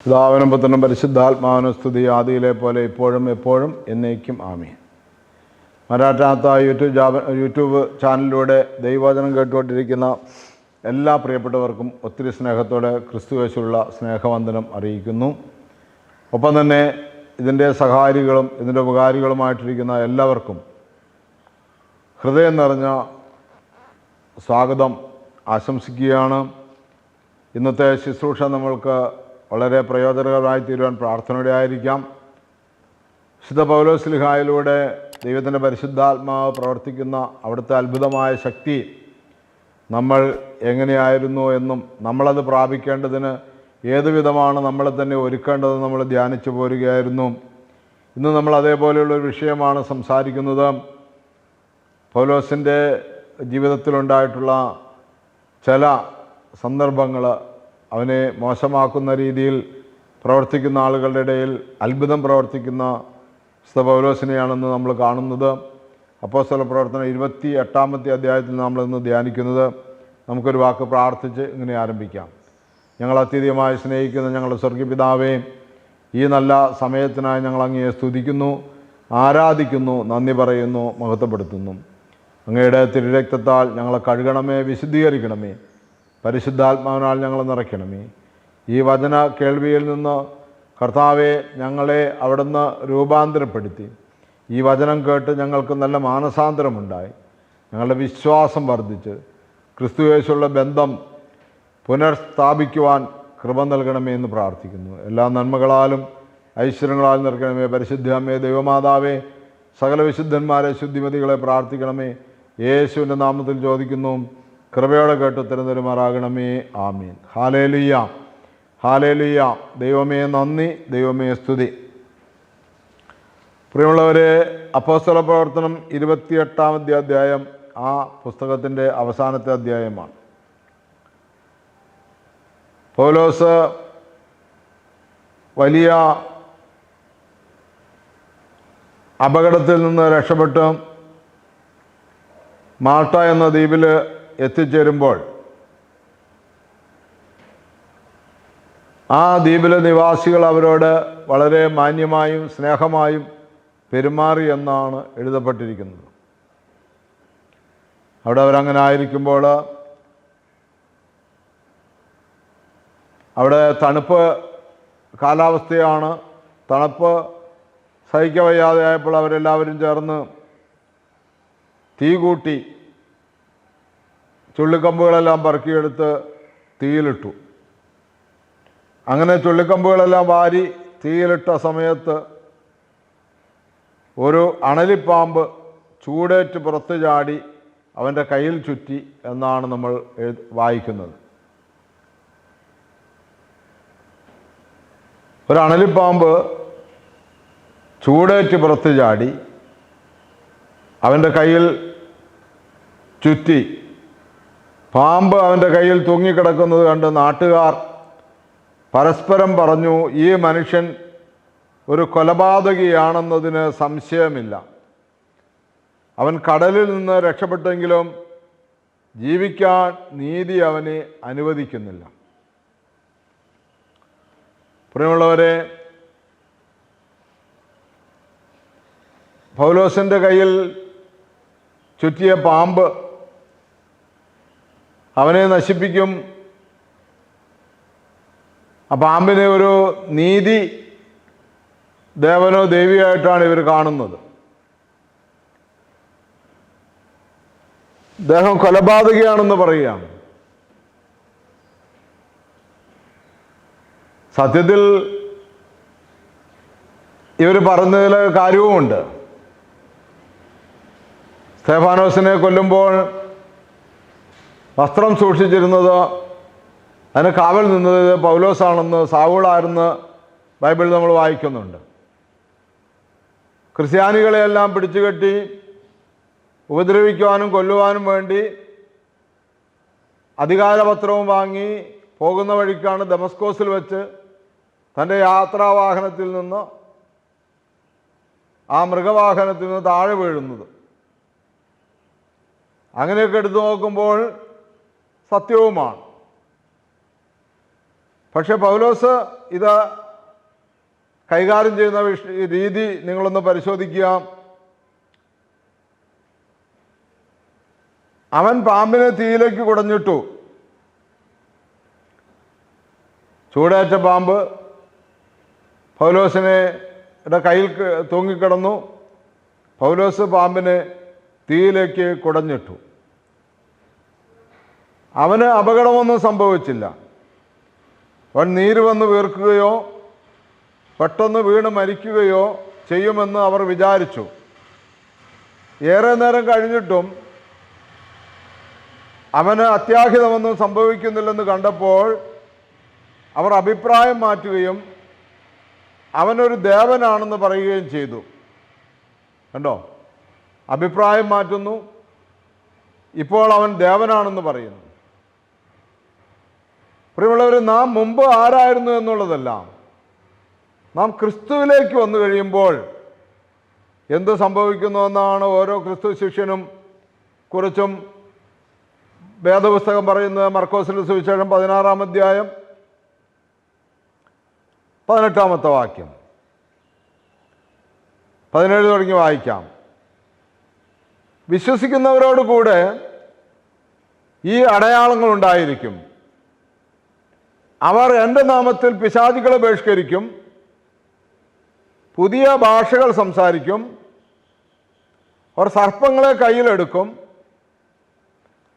പിതാവിനും പുത്രനും പരിശുദ്ധാത്മാവിനും സ്തുതി, ആദിയിലെ പോലെ ഇപ്പോഴും എപ്പോഴും എന്നേക്കും ആമേൻ. മറാഠാത്ത യൂട്യൂബ് ചാനലിലൂടെ ദൈവവചനം കേട്ടുകൊണ്ടിരിക്കുന്ന എല്ലാ പ്രിയപ്പെട്ടവർക്കും ഒത്തിരി സ്നേഹത്തോടെ ക്രിസ്തുയേശുവിലുള്ള സ്നേഹവന്ദനം അറിയിക്കുന്നു. ഒപ്പം തന്നെ ഇതിൻ്റെ സഹാരികളും ഇതിൻ്റെ ഉപകാരികളുമായിട്ടിരിക്കുന്ന എല്ലാവർക്കും ഹൃദയം നിറഞ്ഞ സ്വാഗതം ആശംസിക്കുകയാണ്. ഇന്നത്തെ ശുശ്രൂഷ നമ്മൾക്ക് വളരെ പ്രയോജനകരമായി തീരുവാൻ പ്രാർത്ഥനയോടെ ആയിരിക്കാം. വിശുദ്ധ പൗലോസ്ലീഹായിലൂടെ ദൈവത്തിൻ്റെ പരിശുദ്ധാത്മാവ് പ്രവർത്തിക്കുന്ന അവിടുത്തെ അത്ഭുതമായ ശക്തി നമ്മൾ എങ്ങനെയായിരുന്നു എന്നും നമ്മളത് പ്രാപിക്കേണ്ടതിന് ഏതു വിധമാണ് നമ്മളെ തന്നെ ഒരുക്കേണ്ടതെന്ന് നമ്മൾ ധ്യാനിച്ചു പോരുകയായിരുന്നു. ഇന്ന് നമ്മൾ അതേപോലെയുള്ളൊരു വിഷയമാണ് സംസാരിക്കുന്നത്. പൗലോസിൻ്റെ ജീവിതത്തിലുണ്ടായിട്ടുള്ള ചില സന്ദർഭങ്ങൾ അവനെ മോശമാക്കുന്ന രീതിയിൽ പ്രവർത്തിക്കുന്ന ആളുകളുടെ ഇടയിൽ അത്ഭുതം പ്രവർത്തിക്കുന്ന വിശുദ്ധ പൗലോസിനെയാണെന്ന് നമ്മൾ കാണുന്നത്. അപ്പോസ്തല പ്രവർത്തനം 28-ാമത്തെ അധ്യായത്തിൽ നമ്മളിന്ന് ധ്യാനിക്കുന്നത്. നമുക്കൊരു വാക്ക് പ്രാർത്ഥിച്ച് ഇങ്ങനെ ആരംഭിക്കാം. ഞങ്ങൾ അത്യധികമായി സ്നേഹിക്കുന്ന ഞങ്ങളുടെ സ്വർഗ്ഗപിതാവേ, ഈ നല്ല സമയത്തിനായി ഞങ്ങൾ അങ്ങയെ സ്തുതിക്കുന്നു, ആരാധിക്കുന്നു, നന്ദി പറയുന്നു, മഹത്വപ്പെടുത്തുന്നു. അങ്ങയുടെ തിരുരക്തത്താൽ ഞങ്ങളെ കഴുകണമേ, വിശുദ്ധീകരിക്കണമേ, പരിശുദ്ധാത്മാവിനാൽ ഞങ്ങളെ നിറയ്ക്കണമേ. ഈ വചന കേൾവിയിൽ നിന്ന് കർത്താവെ ഞങ്ങളെ അവിടുന്ന് രൂപാന്തരപ്പെടുത്തി ഈ വചനം കേട്ട് ഞങ്ങൾക്ക് നല്ല മാനസാന്തരമുണ്ടായി ഞങ്ങളുടെ വിശ്വാസം വർദ്ധിച്ച് ക്രിസ്തുയേശുള്ള ബന്ധം പുനഃസ്ഥാപിക്കുവാൻ കൃപ നൽകണമേ എന്ന് പ്രാർത്ഥിക്കുന്നു. എല്ലാ നന്മകളാലും ഐശ്വര്യങ്ങളാലും നിറയ്ക്കണമേ. പരിശുദ്ധമേ ദൈവമാതാവേ, സകല വിശുദ്ധന്മാരെ ശുദ്ധിമതികളെ പ്രാർത്ഥിക്കണമേ. യേശുവിൻ്റെ നാമത്തിൽ ചോദിക്കുന്നു, കൃപയോടെ കേട്ട് തിരുമാറാകണമേ. ആമീൻ. Hallelujah, hallelujah. ദൈവമേ നന്ദി, ദൈവമേ സ്തുതി. പ്രിയമുള്ളവരെ, അപ്പോസ്തല പ്രവർത്തനം 28-ാമത്തെ അധ്യായം ആ പുസ്തകത്തിൻ്റെ അവസാനത്തെ അധ്യായമാണ്. പൗലോസ് വലിയ അപകടത്തിൽ നിന്ന് രക്ഷപ്പെട്ട് മാൾട്ട എന്ന ദ്വീപിൽ എത്തിച്ചേരുമ്പോൾ ആ ദ്വീപിലെ നിവാസികൾ അവരോട് വളരെ മാന്യമായും സ്നേഹമായും പെരുമാറി എന്നാണ് എഴുതപ്പെട്ടിരിക്കുന്നത്. അവിടെ അവരങ്ങനെ ആയിരിക്കുമ്പോൾ അവിടെ തണുപ്പ് കാലാവസ്ഥയാണ്. തണുപ്പ് സഹിക്കവയ്യാതെ ആയപ്പോൾ അവരെല്ലാവരും ചേർന്ന് തീ കൂട്ടി ചുള്ളിക്കമ്പുകളെല്ലാം പറക്കിയെടുത്ത് തീയിലിട്ടു. അങ്ങനെ ചുള്ളിക്കമ്പുകളെല്ലാം വാരി തീയിലിട്ട സമയത്ത് ഒരു അണലിപ്പാമ്പ് ചൂടേറ്റ് പുറത്ത് ചാടി അവൻ്റെ കയ്യിൽ ചുറ്റി എന്നാണ് നമ്മൾ വായിക്കുന്നത്. ഒരു അണലിപ്പാമ്പ് ചൂടേറ്റ് പുറത്ത് ചാടി അവൻ്റെ കയ്യിൽ ചുറ്റി. പാമ്പ് അവൻ്റെ കയ്യിൽ തൂങ്ങിക്കിടക്കുന്നത് കണ്ട് നാട്ടുകാർ പരസ്പരം പറഞ്ഞു, ഈ മനുഷ്യൻ ഒരു കൊലപാതകിയാണെന്നതിന് സംശയമില്ല. അവൻ കടലിൽ നിന്ന് രക്ഷപ്പെട്ടെങ്കിലും ജീവിക്കാൻ നീതി അവനെ അനുവദിക്കുന്നില്ല. പ്രിയമുള്ളവരെ, പൗലോസിൻ്റെ കയ്യിൽ ചുറ്റിയ പാമ്പ് അവനെ നശിപ്പിക്കും. ആ പാമ്പിനെ ഒരു നീതി ദേവനോ ദേവിയായിട്ടാണ് ഇവർ കാണുന്നത്. അദ്ദേഹം കൊലപാതകിയാണെന്ന് പറയുകയാണ്. സത്യത്തിൽ ഇവർ പറഞ്ഞതിൽ കാര്യവുമുണ്ട്. സ്തെഫാനോസിനെ കൊല്ലുമ്പോൾ വസ്ത്രം സൂക്ഷിച്ചിരുന്നത്, അതിന് കാവൽ നിന്നത് പൗലോസാണെന്ന്, സാവൂളായിരുന്ന് ബൈബിളിൽ നമ്മൾ വായിക്കുന്നുണ്ട്. ക്രിസ്ത്യാനികളെയെല്ലാം പിടിച്ചുകെട്ടി ഉപദ്രവിക്കുവാനും കൊല്ലുവാനും വേണ്ടി അധികാരപത്രവും വാങ്ങി പോകുന്ന വഴിക്കാണ് ദമസ്കോസിൽ വെച്ച് തൻ്റെ യാത്രാവാഹനത്തിൽ നിന്ന് ആ മൃഗവാഹനത്തിൽ നിന്ന് താഴെ വീഴുന്നത്. അങ്ങനെയൊക്കെ എടുത്തു നോക്കുമ്പോൾ സത്യവുമാണ്. പക്ഷെ പൗലോസ് ഇത് കൈകാര്യം ചെയ്യുന്ന രീതി നിങ്ങളൊന്ന് പരിശോധിക്കുക. അവൻ പാമ്പിനെ തീയിലേക്ക് കുടഞ്ഞിട്ടു. ചൂടേറ്റ പാമ്പ് പൗലോസിനെ കയ്യിൽ തൂങ്ങിക്കിടന്നു. പൗലോസ് പാമ്പിനെ തീയിലേക്ക് കുടഞ്ഞിട്ടു. അവന് അപകടമൊന്നും സംഭവിച്ചില്ല. അവൻ നീര് വന്ന് വീർക്കുകയോ പെട്ടെന്ന് വീണ് മരിക്കുകയോ ചെയ്യുമെന്ന് അവർ വിചാരിച്ചു. ഏറെ നേരം കഴിഞ്ഞിട്ടും അവന് അത്യാഹിതമൊന്നും സംഭവിക്കുന്നില്ലെന്ന് കണ്ടപ്പോൾ അവർ അഭിപ്രായം മാറ്റുകയും അവനൊരു ദേവനാണെന്ന് പറയുകയും ചെയ്തു. കണ്ടോ, അഭിപ്രായം മാറ്റുന്നു, ഇപ്പോൾ അവൻ ദേവനാണെന്ന് പറയുന്നു. പ്രിയമുള്ളവർ, നാം മുമ്പ് ആരായിരുന്നു എന്നുള്ളതല്ല, നാം ക്രിസ്തുവിലേക്ക് വന്നു കഴിയുമ്പോൾ എന്ത് സംഭവിക്കുന്നുവെന്നാണ് ഓരോ ക്രിസ്തു ശിഷ്യനും കുറിച്ചും വേദപുസ്തകം പറയുന്നത്. മർക്കോസിന്റെ സുവിശേഷം 16-ാം അധ്യായം 18-ാമത്തെ വാക്യം, 17 തുടങ്ങി വായിക്കാം. വിശ്വസിക്കുന്നവരോട് കൂടെ ഈ അടയാളങ്ങൾ ഉണ്ടായിരിക്കും. അവർ എൻ്റെ നാമത്തിൽ പിശാചുക്കളെ ബഹിഷ്കരിക്കും, പുതിയ ഭാഷകൾ സംസാരിക്കും, അവർ സർപ്പങ്ങളെ കയ്യിലെടുക്കും,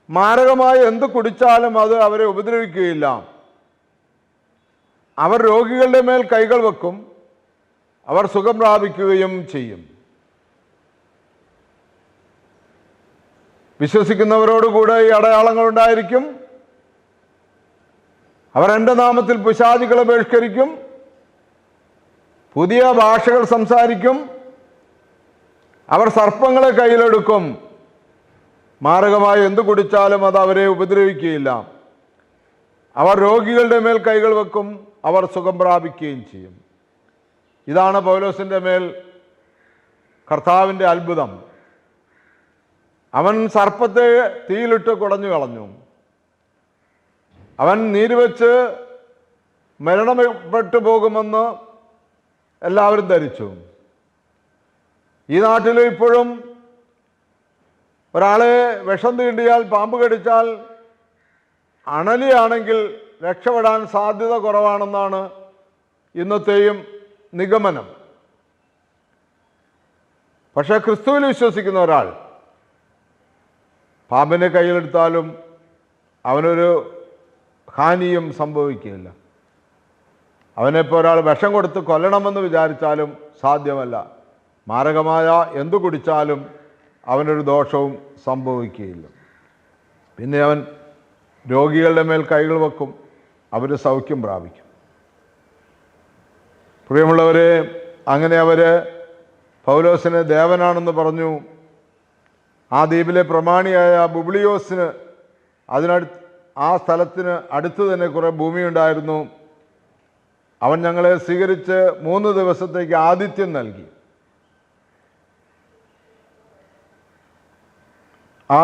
മാരകമായ എന്ത് കുടിച്ചാലും അത് അവരെ ഉപദ്രവിക്കുകയില്ല. അവർ രോഗികളുടെ മേൽ കൈകൾ വെക്കും, അവർ സുഖം പ്രാപിക്കുകയും ചെയ്യും. വിശ്വസിക്കുന്നവരോടുകൂടെ ഈ അടയാളങ്ങൾ ഉണ്ടായിരിക്കും. അവർ എൻ്റെ നാമത്തിൽ പിശാചുക്കളെ ബഹിഷ്കരിക്കും, പുതിയ ഭാഷകൾ സംസാരിക്കും, അവർ സർപ്പങ്ങളെ കയ്യിലെടുക്കും, മാരകമായി എന്ത് കുടിച്ചാലും അത് അവരെ ഉപദ്രവിക്കുകയില്ല. അവർ രോഗികളുടെ മേൽ കൈകൾ വെക്കും, അവർ സുഖം പ്രാപിക്കുകയും ചെയ്യും. ഇതാണ് പൗലോസിൻ്റെ മേൽ കർത്താവിൻ്റെ അത്ഭുതം. അവൻ സർപ്പത്തെ തീയിലിട്ട് കുടഞ്ഞു കളഞ്ഞു. അവൻ നീര് വെച്ച് മരണപ്പെട്ടു പോകുമെന്ന് എല്ലാവരും ധരിച്ചു. ഈ നാട്ടിൽ ഇപ്പോഴും ഒരാളെ വിഷം തീണ്ടിയാൽ, പാമ്പ് കടിച്ചാൽ, അണലിയാണെങ്കിൽ രക്ഷപ്പെടാൻ സാധ്യത കുറവാണെന്നാണ് ഇന്നത്തെയും നിഗമനം. പക്ഷേ ക്രിസ്തുവിൽ വിശ്വസിക്കുന്ന ഒരാൾ പാമ്പിനെ കയ്യിലെടുത്താലും അവനൊരു ഹാനിയും സംഭവിക്കുകയില്ല. അവനെപ്പോൾ ഒരാൾ വിഷം കൊടുത്ത് കൊല്ലണമെന്ന് വിചാരിച്ചാലും സാധ്യമല്ല. മാരകമായ എന്തു കുടിച്ചാലും അവനൊരു ദോഷവും സംഭവിക്കുകയില്ല. പിന്നെ അവൻ രോഗികളുടെ മേൽ കൈകൾ വെക്കും, അവർ സൗഖ്യം പ്രാപിക്കും. പ്രിയമുള്ളവരെ, അങ്ങനെ അവർ പൗലോസിനെ ദേവനാണെന്ന് പറഞ്ഞു. ആ ദ്വീപിലെ പ്രമാണിയായ ബുബ്ലിയോസിന് ആ സ്ഥലത്തിന് അടുത്ത് തന്നെ കുറേ ഭൂമിയുണ്ടായിരുന്നു. അവൻ ഞങ്ങളെ സ്വീകരിച്ച് 3 ദിവസത്തേക്ക് ആതിഥ്യം നൽകി. ആ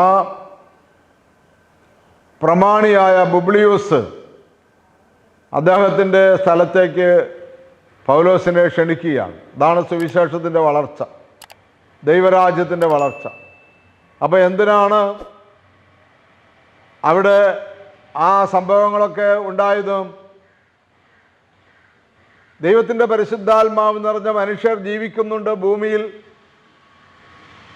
പ്രമാണിയായ ബുബ്ലിയോസ് അദ്ദേഹത്തിൻ്റെ സ്ഥലത്തേക്ക് പൗലോസിനെ ക്ഷണിക്കുകയാണ്. ഇതാണ് സുവിശേഷത്തിൻ്റെ വളർച്ച, ദൈവരാജ്യത്തിൻ്റെ വളർച്ച. അപ്പോൾ എന്തിനാണ് അവിടെ ആ സംഭവങ്ങളൊക്കെ ഉണ്ടായത്? ദൈവത്തിൻ്റെ പരിശുദ്ധാത്മാവ് നിറഞ്ഞ മനുഷ്യർ ജീവിക്കുന്നുണ്ട് ഭൂമിയിൽ.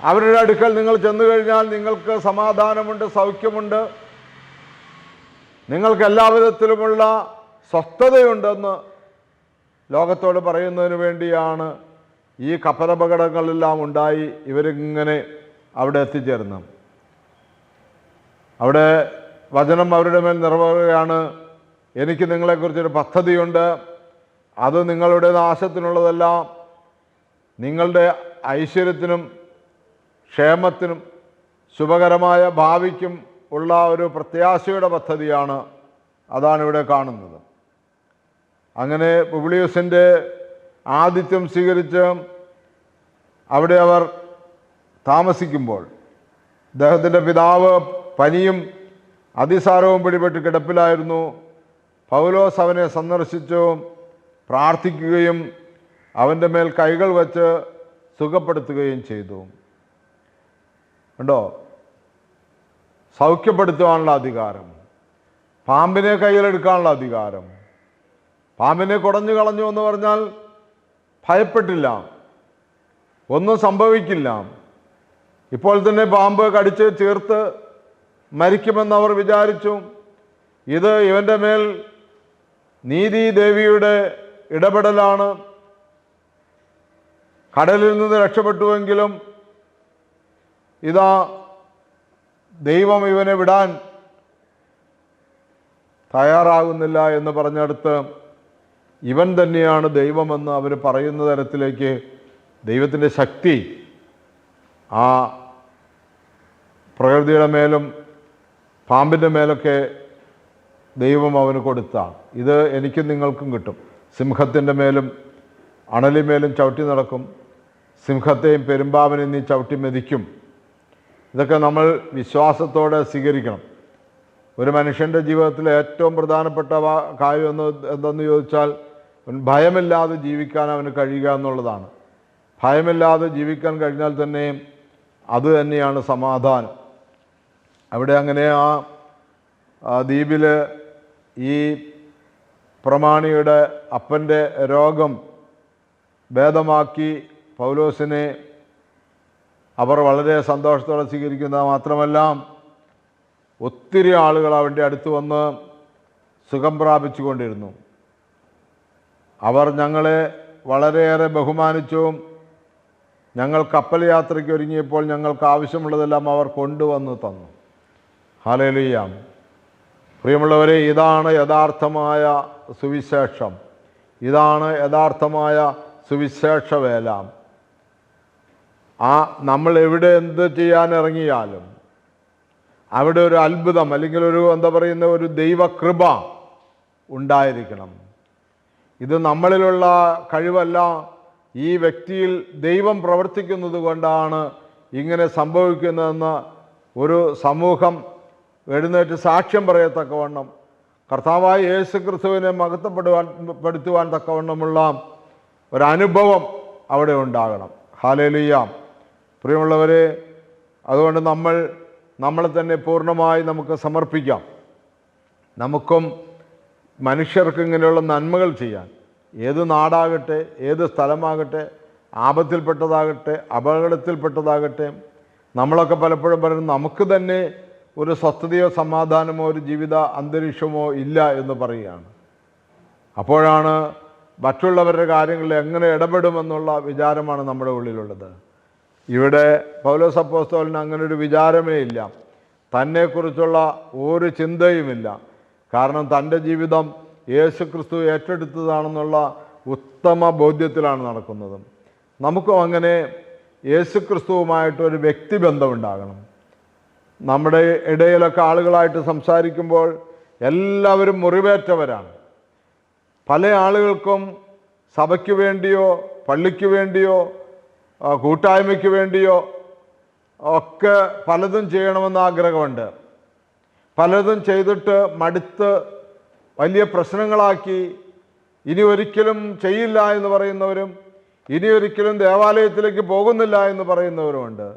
അവരുടെ അടുക്കൽ നിങ്ങൾ ചെന്നു കഴിഞ്ഞാൽ നിങ്ങൾക്ക് സമാധാനമുണ്ട്, സൗഖ്യമുണ്ട്, നിങ്ങൾക്ക് എല്ലാവിധത്തിലുമുള്ള സ്വസ്ഥതയുണ്ടെന്ന് ലോകത്തോട് പറയുന്നതിന് വേണ്ടിയാണ് ഈ കപ്പലപകടങ്ങളെല്ലാം ഉണ്ടായി ഇവരിങ്ങനെ അവിടെ എത്തിച്ചേർന്നത്. അവിടെ വചനം അവരുടെ മേൽ നിറവേറുകയാണ്. എനിക്ക് നിങ്ങളെക്കുറിച്ചൊരു പദ്ധതിയുണ്ട്, അത് നിങ്ങളുടെ നാശത്തിനുള്ളതല്ല, നിങ്ങളുടെ ഐശ്വര്യത്തിനും ക്ഷേമത്തിനും ശുഭകരമായ ഭാവിക്കും ഉള്ള ഒരു പ്രത്യാശയുടെ പദ്ധതിയാണ്. അതാണ് ഇവിടെ കാണുന്നത്. അങ്ങനെ പുബ്ലിയോസിൻ്റെ ആതിഥ്യം സ്വീകരിച്ച് അവിടെ അവർ താമസിക്കുമ്പോൾ അദ്ദേഹത്തിൻ്റെ പിതാവ് പനിയും അതിസാരവും പിടിപെട്ട് കിടപ്പിലായിരുന്നു. പൗലോസ് അവനെ സന്ദർശിച്ചു പ്രാർത്ഥിക്കുകയും അവൻ്റെ മേൽ കൈകൾ വച്ച് സുഖപ്പെടുത്തുകയും ചെയ്തു. കണ്ടോ, സൗഖ്യപ്പെടുത്തുവാനുള്ള അധികാരം, പാമ്പിനെ കയ്യിലെടുക്കാനുള്ള അധികാരം. പാമ്പിനെ കുടഞ്ഞു കളഞ്ഞു എന്ന് പറഞ്ഞാൽ ഭയപ്പെട്ടില്ല, ഒന്നും സംഭവിക്കില്ല. ഇപ്പോൾ തന്നെ പാമ്പ് കടിച്ച് ചേർത്ത് മരിക്കുമെന്നവർ വിചാരിച്ചു. ഇത് ഇവൻ്റെ മേൽ നീതിദേവിയുടെ ഇടപെടലാണ്. കടലിൽ നിന്ന് രക്ഷപ്പെട്ടുവെങ്കിലും ഇതാ ദൈവം ഇവനെ വിടാൻ തയ്യാറാകുന്നില്ല എന്ന് പറഞ്ഞെടുത്ത് ഇവൻ തന്നെയാണ് ദൈവമെന്ന് അവർ പറയുന്ന തരത്തിലേക്ക് ദൈവത്തിൻ്റെ ശക്തി ആ പ്രകൃതിയുടെ മേലും പാമ്പിൻ്റെ മേലൊക്കെ ദൈവം അവന് കൊടുത്താണ്. ഇത് എനിക്കും നിങ്ങൾക്കും കിട്ടും. സിംഹത്തിൻ്റെ മേലും അണലിമേലും ചവിട്ടി നടക്കും, സിംഹത്തെയും പെരുമ്പാവിനെയും നീ ചവിട്ടി മെതിക്കും. ഇതൊക്കെ നമ്മൾ വിശ്വാസത്തോടെ സ്വീകരിക്കണം. ഒരു മനുഷ്യൻ്റെ ജീവിതത്തിൽ ഏറ്റവും പ്രധാനപ്പെട്ട കാര്യം എന്തെന്ന് ചോദിച്ചാൽ ഭയമില്ലാതെ ജീവിക്കാൻ അവന് കഴിയുക എന്നുള്ളതാണ്. ഭയമില്ലാതെ ജീവിക്കാൻ കഴിഞ്ഞാൽ തന്നെ അത് തന്നെയാണ് സമാധാനം. അവിടെ അങ്ങനെ ആ ദ്വീപിൽ ഈ പ്രമാണിയുടെ അപ്പൻ്റെ രോഗം ഭേദമാക്കി പൗലോസിനെ അവർ വളരെ സന്തോഷത്തോടെ സ്വീകരിക്കുന്നത് മാത്രമല്ല, ഒത്തിരി ആളുകൾ അവൻ്റെ അടുത്ത് വന്ന് സുഖം പ്രാപിച്ചു കൊണ്ടിരുന്നു. അവർ ഞങ്ങളെ വളരെയേറെ ബഹുമാനിച്ചു. ഞങ്ങൾ കപ്പൽ യാത്രയ്ക്ക് ഒരുങ്ങിയപ്പോൾ ഞങ്ങൾക്ക് ആവശ്യമുള്ളതെല്ലാം അവർ കൊണ്ടുവന്ന് തന്നു. ഹല്ലേലൂയ. പ്രിയമുള്ളവരെ, ഇതാണ് യഥാർത്ഥമായ സുവിശേഷം. ഇതാണ് യഥാർത്ഥമായ സുവിശേഷ വേല. നമ്മൾ എവിടെ എന്ത് ചെയ്യാൻ ഇറങ്ങിയാലും അവിടെ ഒരു അത്ഭുതം അല്ലെങ്കിൽ ഒരു ദൈവകൃപ ഉണ്ടായിരിക്കണം. ഇത് നമ്മളിലുള്ള കഴിവല്ല, ഈ വ്യക്തിയിൽ ദൈവം പ്രവർത്തിക്കുന്നത് കൊണ്ടാണ് ഇങ്ങനെ സംഭവിക്കുന്നതെന്ന് ഒരു സമൂഹം എഴുന്നേറ്റ് സാക്ഷ്യം പറയത്തക്കവണ്ണം കർത്താവായ യേശു ക്രിസ്തുവിനെ മഹത്വപ്പെടുത്തുവാൻ തക്കവണ്ണമുള്ള ഒരനുഭവം അവിടെ ഉണ്ടാകണം. ഹല്ലേലൂയ. പ്രിയമുള്ളവരെ, അതുകൊണ്ട് നമ്മളെ തന്നെ പൂർണ്ണമായി നമുക്ക് സമർപ്പിക്കാം. നമുക്കും മനുഷ്യർക്ക് ഇങ്ങനെയുള്ള നന്മകൾ ചെയ്യാൻ, ഏത് നാടാകട്ടെ, ഏത് സ്ഥലമാകട്ടെ, ആപത്തിൽപ്പെട്ടതാകട്ടെ, അപകടത്തിൽപ്പെട്ടതാകട്ടെ, നമ്മളൊക്കെ പലപ്പോഴും പറയുന്നത് നമുക്ക് തന്നെ ഒരു സ്വസ്ഥതയോ സമാധാനമോ ഒരു ജീവിത അന്തരീക്ഷമോ ഇല്ല എന്ന് പറയുകയാണ്. അപ്പോഴാണ് മറ്റുള്ളവരുടെ കാര്യങ്ങളിൽ എങ്ങനെ ഇടപെടുമെന്നുള്ള വിചാരമാണ് നമ്മുടെ ഉള്ളിലുള്ളത്. ഇവിടെ പൗലോസ് അപ്പോസ്തലന് അങ്ങനെ ഒരു വിചാരമേ ഇല്ല. തന്നെക്കുറിച്ചുള്ള ഒരു ചിന്തയുമില്ല. കാരണം തൻ്റെ ജീവിതം യേശു ക്രിസ്തു ഏറ്റെടുത്തതാണെന്നുള്ള ഉത്തമ ബോധ്യത്തിലാണ് നടക്കുന്നത്. നമുക്കും അങ്ങനെ യേശു ക്രിസ്തുവുമായിട്ടൊരു വ്യക്തിബന്ധമുണ്ടാകണം. നമ്മുടെ ഇടയിലൊക്കെ ആളുകളായിട്ട് സംസാരിക്കുമ്പോൾ എല്ലാവരും മുറിവേറ്റവരാണ്. പല ആളുകൾക്കും സഭയ്ക്ക് വേണ്ടിയോ പള്ളിക്ക് വേണ്ടിയോ കൂട്ടായ്മയ്ക്ക് വേണ്ടിയോ ഒക്കെ പലതും ചെയ്യണമെന്ന് ആഗ്രഹമുണ്ട്. പലതും ചെയ്തിട്ട് മടുത്ത് വലിയ പ്രശ്നങ്ങളാക്കി ഇനി ഒരിക്കലും ചെയ്യില്ല എന്ന് പറയുന്നവരും ഇനി ഒരിക്കലും ദേവാലയത്തിലേക്ക് പോകുന്നില്ല എന്ന് പറയുന്നവരുമുണ്ട്.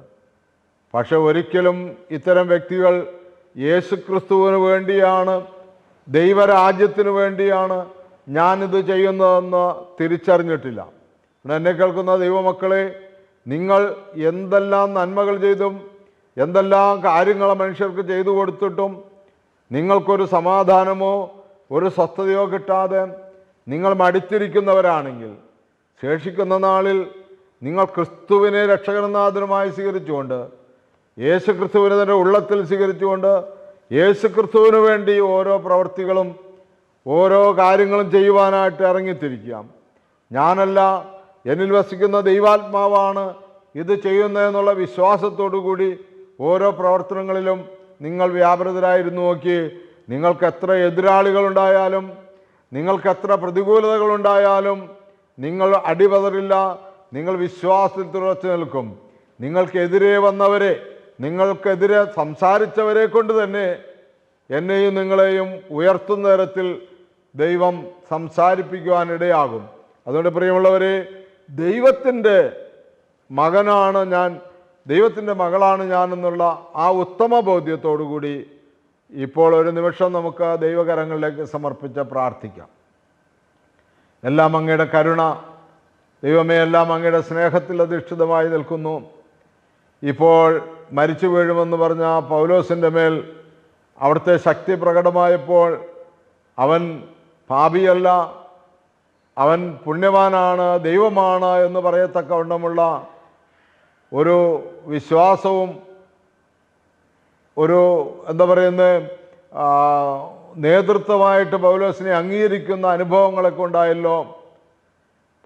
പക്ഷെ ഒരിക്കലും ഇത്തരം വ്യക്തികൾ യേശുക്രിസ്തുവിന് വേണ്ടിയാണ്, ദൈവരാജ്യത്തിന് വേണ്ടിയാണ് ഞാനിത് ചെയ്യുന്നതെന്ന് തിരിച്ചറിഞ്ഞിട്ടില്ല. എന്നെ കേൾക്കുന്ന ദൈവമക്കളെ, നിങ്ങൾ എന്തെല്ലാം നന്മകൾ ചെയ്തും എന്തെല്ലാം കാര്യങ്ങൾ മനുഷ്യർക്ക് ചെയ്തു കൊടുത്തിട്ടും നിങ്ങൾക്കൊരു സമാധാനമോ ഒരു സ്വസ്ഥതയോ കിട്ടാതെ നിങ്ങൾ മടിച്ചിരിക്കുന്നവരാണെങ്കിൽ, ശേഷിക്കുന്ന നാളിൽ നിങ്ങൾ ക്രിസ്തുവിനെ രക്ഷകനാഥനുമായി സ്വീകരിച്ചുകൊണ്ട്, യേശു ക്രിസ്തുവിനെ തന്നെ ഉള്ളത്തിൽ സ്വീകരിച്ചുകൊണ്ട്, യേശു ക്രിസ്തുവിന് വേണ്ടി ഓരോ പ്രവൃത്തികളും ഓരോ കാര്യങ്ങളും ചെയ്യുവാനായിട്ട് ഇറങ്ങിത്തിരിക്കാം. ഞാനല്ല, എന്നിൽ വസിക്കുന്ന ദൈവാത്മാവാണ് ഇത് ചെയ്യുന്നതെന്നുള്ള വിശ്വാസത്തോടു കൂടി ഓരോ പ്രവർത്തനങ്ങളിലും നിങ്ങൾ വ്യാപൃതരായിരുന്നു നോക്കി. നിങ്ങൾക്ക് എത്ര എതിരാളികളുണ്ടായാലും, നിങ്ങൾക്ക് എത്ര പ്രതികൂലതകളുണ്ടായാലും നിങ്ങൾ അടിപതറില്ല. നിങ്ങൾ വിശ്വാസത്തിൽ ഉറച്ചു നിൽക്കും. നിങ്ങൾക്കെതിരെ വന്നവരെ, നിങ്ങൾക്കെതിരെ സംസാരിച്ചവരെ കൊണ്ട് തന്നെ എന്നെയും നിങ്ങളെയും ഉയർത്തുന്ന തരത്തിൽ ദൈവം സംസാരിപ്പിക്കുവാനിടയാകും. അതുകൊണ്ട് പ്രിയമുള്ളവരെ, ദൈവത്തിൻ്റെ മകനാണ് ഞാൻ, ദൈവത്തിൻ്റെ മകളാണ് ഞാൻ എന്നുള്ള ആ ഉത്തമ ബോധ്യത്തോടു കൂടി ഇപ്പോൾ ഒരു നിമിഷം നമുക്ക് ദൈവകരങ്ങളിലേക്ക് സമർപ്പിച്ച് പ്രാർത്ഥിക്കാം. എല്ലാം അങ്ങയുടെ കരുണ, ദൈവമേ, എല്ലാം അങ്ങയുടെ സ്നേഹത്തിൽ അധിഷ്ഠിതമായി നിൽക്കുന്നു. ഇപ്പോൾ മരിച്ചു വീഴുമെന്ന് പറഞ്ഞ പൗലോസിൻ്റെ മേൽ അവിടുത്തെ ശക്തി പ്രകടമായപ്പോൾ അവൻ പാപിയല്ല, അവൻ പുണ്യവാനാണ്, ദൈവമാണ് എന്ന് പറയത്തക്കവണ്ണമുള്ള ഒരു വിശ്വാസവും ഒരു എന്താ പറയുന്നത് നേതൃത്വമായിട്ട് പൗലോസിനെ അംഗീകരിക്കുന്ന അനുഭവങ്ങളൊക്കെ ഉണ്ടായല്ലോ.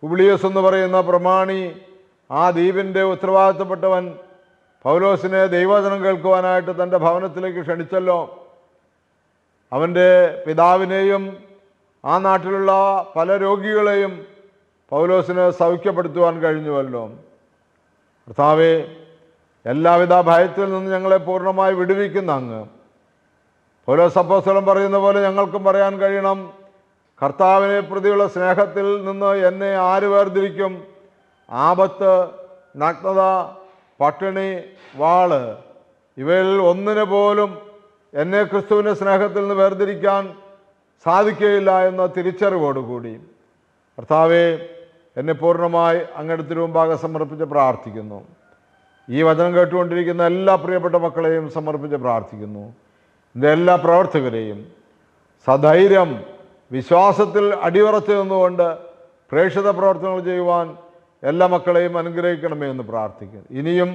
പുബ്ലിയസ് എന്ന് പറയുന്ന പ്രമാണി, ആ ദ്വീപിൻ്റെ ഉത്തരവാദിത്തപ്പെട്ടവൻ, പൗലോസിനെ ദൈവവചനം കേൾക്കുവാനായിട്ട് തൻ്റെ ഭവനത്തിലേക്ക് ക്ഷണിച്ചല്ലോ. അവൻ്റെ പിതാവിനെയും ആ നാട്ടിലുള്ള പല രോഗികളെയും പൗലോസിന് സൗഖ്യപ്പെടുത്തുവാൻ കഴിഞ്ഞുവല്ലോ. കർത്താവേ, എല്ലാവിധ ഭയത്തിൽ നിന്ന് ഞങ്ങളെ പൂർണ്ണമായി വിടുവിക്കുന്ന അങ്ങ്, പൗലോസ് അപ്പോസ്തലൻ പറയുന്ന പോലെ ഞങ്ങൾക്കും പറയാൻ കഴിയണം, കർത്താവിനെ പ്രതിയുള്ള സ്നേഹത്തിൽ നിന്ന് എന്നെ ആര് വേർതിരിക്കും? ആപത്ത്, നഗ്നത, പട്ടിണി, വാള്, ഇവയിൽ ഒന്നിനെ പോലും എന്നെ ക്രിസ്തുവിൻ്റെ സ്നേഹത്തിൽ നിന്ന് വേർതിരിക്കാൻ സാധിക്കുകയില്ല എന്ന തിരിച്ചറിവോടുകൂടി കർത്താവെ, എന്നെ പൂർണ്ണമായി അങ്ങയുടെ തിരുമുമ്പാകെ സമർപ്പിച്ച് പ്രാർത്ഥിക്കുന്നു. ഈ വചനം കേട്ടുകൊണ്ടിരിക്കുന്ന എല്ലാ പ്രിയപ്പെട്ട മക്കളെയും സമർപ്പിച്ച് പ്രാർത്ഥിക്കുന്നു. എൻ്റെ എല്ലാ പ്രവർത്തകരെയും സധൈര്യം വിശ്വാസത്തിൽ അടിയുറച്ചു നിന്നുകൊണ്ട് പ്രേക്ഷിത പ്രവർത്തനങ്ങൾ ചെയ്യുവാൻ എല്ലാ മക്കളെയും അനുഗ്രഹിക്കണമേ എന്ന് പ്രാർത്ഥിക്കുന്നു. ഇനിയും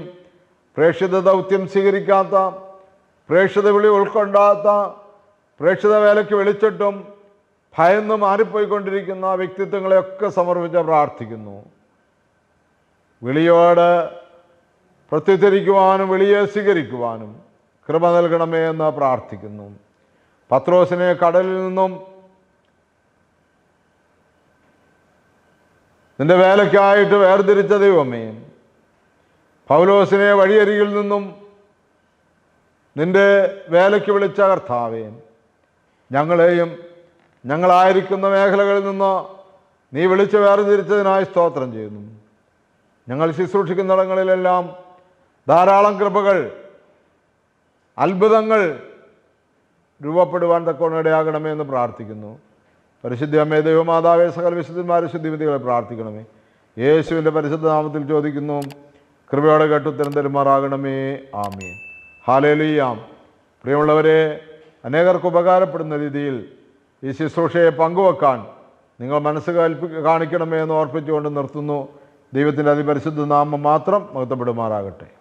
പ്രേക്ഷിത ദൗത്യം സ്വീകരിക്കാത്ത, പ്രേക്ഷിത വിളി ഉൾക്കൊണ്ടാത്ത, പ്രേക്ഷിത വേലയ്ക്ക് വിളിച്ചിട്ടും ഭയന്ന് മാറിപ്പോയിക്കൊണ്ടിരിക്കുന്ന വ്യക്തിത്വങ്ങളെയൊക്കെ സമർപ്പിച്ച് പ്രാർത്ഥിക്കുന്നു. വിളിയോട് പ്രത്യുത്തരിക്കുവാനും വിളിയെ സ്വീകരിക്കുവാനും കൃപ നൽകണമേ എന്ന് പ്രാർത്ഥിക്കുന്നു. പത്രോസിനെ കടലിൽ നിന്നും നിന്റെ വേലയ്ക്കായിട്ട് വേർതിരിച്ച ദൈവമേ, പൗലോസിനെ വഴിയരികിൽ നിന്നും നിന്റെ വേലയ്ക്ക് വിളിച്ച കർത്താവേ, ഞങ്ങളെയും ഞങ്ങളായിരിക്കുന്ന മേഖലകളിൽ നിന്ന് നീ വിളിച്ച് വേർതിരിച്ചതിനായി സ്തോത്രം ചെയ്യുന്നു. ഞങ്ങൾ ശുശ്രൂഷിക്കുന്നിടങ്ങളിലെല്ലാം ധാരാളം കൃപകൾ, അത്ഭുതങ്ങൾ രൂപപ്പെടുവാൻ തക്കവണ്ണം ഇടയാകണമേ എന്ന് പ്രാർത്ഥിക്കുന്നു. പരിശുദ്ധ അമ്മേ, ദൈവമാതാവേ, സകല വിശുദ്ധന്മാരെ ശുദ്ധിമതികളെ പ്രാർത്ഥിക്കണമേ. യേശുവിൻ്റെ പരിശുദ്ധ നാമത്തിൽ ചോദിക്കുന്നു, കൃപയോടെ കേട്ടുത്തരം തരുമാറാകണമേ. ആമേൻ. ഹല്ലേലൂയ. പ്രിയമുള്ളവരെ, അനേകർക്ക് ഉപകാരപ്പെടുന്ന രീതിയിൽ ഈ ശുശ്രൂഷയെ പങ്കുവെക്കാൻ നിങ്ങൾ മനസ്സ് കാണിക്കണമേ എന്ന് ഓർപ്പിച്ചുകൊണ്ട് നിർത്തുന്നു. ദൈവത്തിൻ്റെ അതിപരിശുദ്ധ നാമം മാത്രം മഹത്വപ്പെടുമാറാകട്ടെ.